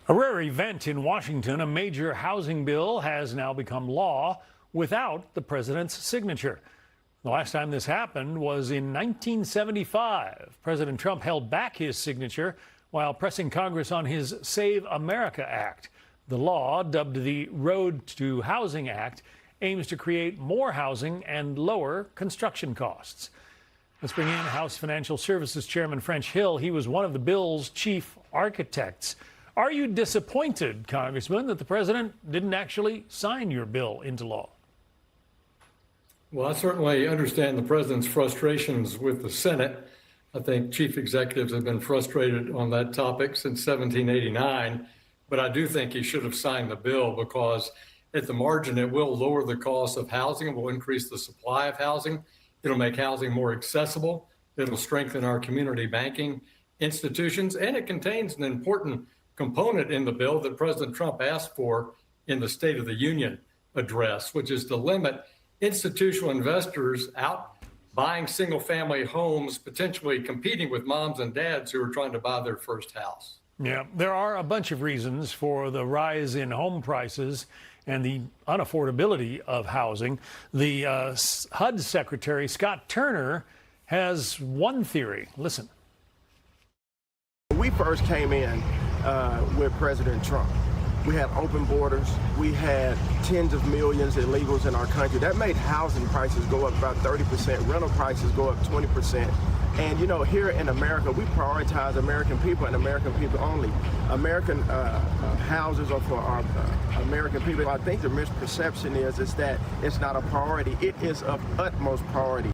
A rare event in Washington, a major housing bill has now become law without the president's signature. The last time this happened was in 1975. President Trump held back his signature while pressing Congress on his Save America Act. The law, dubbed the Road to Housing Act, aims to create more housing and lower construction costs. Let's bring in House Financial Services Chairman French Hill. He was one of the bill's chief architects. Are you disappointed, Congressman, that the president didn't actually sign your bill into law? Well, I certainly understand the president's frustrations with the Senate. I think chief executives have been frustrated on that topic since 1789, but I do think he should have signed the bill because at the margin, it will lower the cost of housing. It will increase the supply of housing. It'll make housing more accessible. It'll strengthen our community banking institutions, and it contains an important component in the bill that President Trump asked for in the State of the Union address, which is to limit institutional investors out buying single-family homes, potentially competing with moms and dads who are trying to buy their first house. Yeah, there are a bunch of reasons for the rise in home prices and the unaffordability of housing. The HUD Secretary, Scott Turner, has one theory. Listen. We first came in with President Trump. We had open borders. We had tens of millions of illegals in our country. That made housing prices go up about 30%, rental prices go up 20%. And, you know, here in America, we prioritize American people and American people only. American houses are for our American people. I think the misperception is that it's not a priority. It is of utmost priority.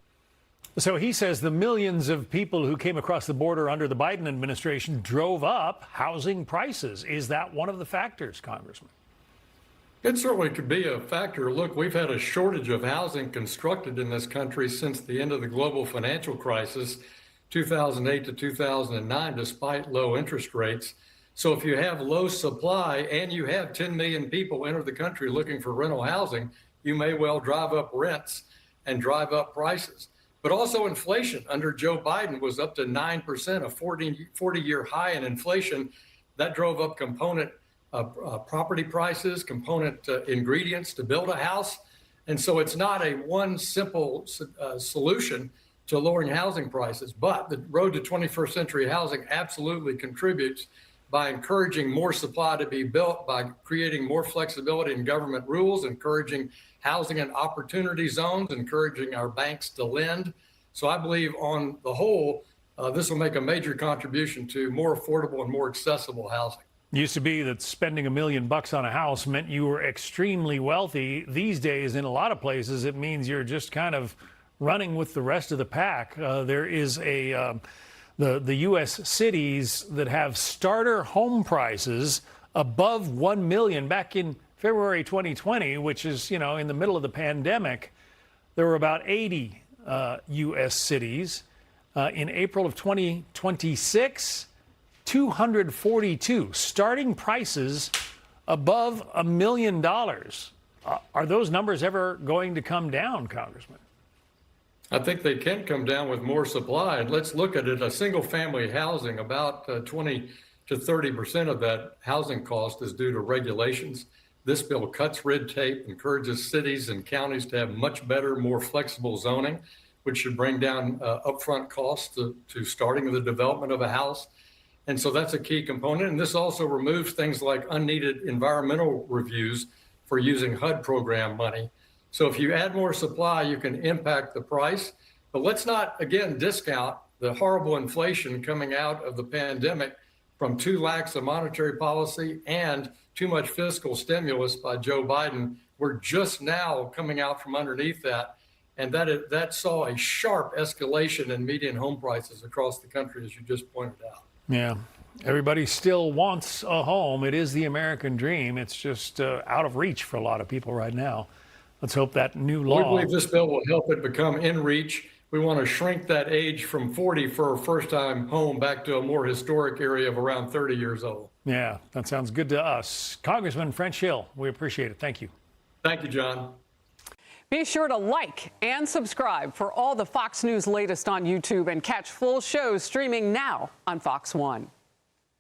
So he says the millions of people who came across the border under the Biden administration drove up housing prices. Is that one of the factors, Congressman? It certainly could be a factor. Look, we've had a shortage of housing constructed in this country since the end of the global financial crisis, 2008 to 2009, despite low interest rates. So if you have low supply and you have 10 million people enter the country looking for rental housing, you may well drive up rents and drive up prices. But also inflation under Joe Biden was up to 9%, a 40-year high in inflation. That drove up component property prices, component ingredients to build a house. And so it's not a one simple solution to lowering housing prices. But the road to 21st century housing absolutely contributes by encouraging more supply to be built, by creating more flexibility in government rules, encouraging housing and opportunity zones, encouraging our banks to lend. So I believe on the whole, this will make a major contribution to more affordable and more accessible housing. Used to be that spending $1 million on a house meant you were extremely wealthy. These days, in a lot of places, it means you're just kind of running with the rest of the pack. There is the U.S. cities that have starter home prices above $1 million. Back in February 2020, which is, you know, in the middle of the pandemic, there were about 80 U.S. cities. In April of 2026, 242 starting prices above $1 million. Are those numbers ever going to come down, Congressman? I think they can come down with more supply. And let's look at it. A single family housing, about 20 to 30% of that housing cost is due to regulations. This bill cuts red tape, encourages cities and counties to have much better, more flexible zoning, which should bring down upfront costs to starting the development of a house. And so that's a key component. And this also removes things like unneeded environmental reviews for using HUD program money. So if you add more supply, you can impact the price. But let's not, again, discount the horrible inflation coming out of the pandemic from too lax of monetary policy and too much fiscal stimulus by Joe Biden. We're just now coming out from underneath that. And that saw a sharp escalation in median home prices across the country, as you just pointed out. Yeah, everybody still wants a home. It is the American dream. It's just out of reach for a lot of people right now. Let's hope that new law. We believe this bill will help it become in reach. We want to shrink that age from 40 for a first-time home back to a more historic area of around 30 years old. Yeah, that sounds good to us. Congressman French Hill, we appreciate it. Thank you. Thank you, John. Be sure to like and subscribe for all the Fox News latest on YouTube and catch full shows streaming now on Fox One.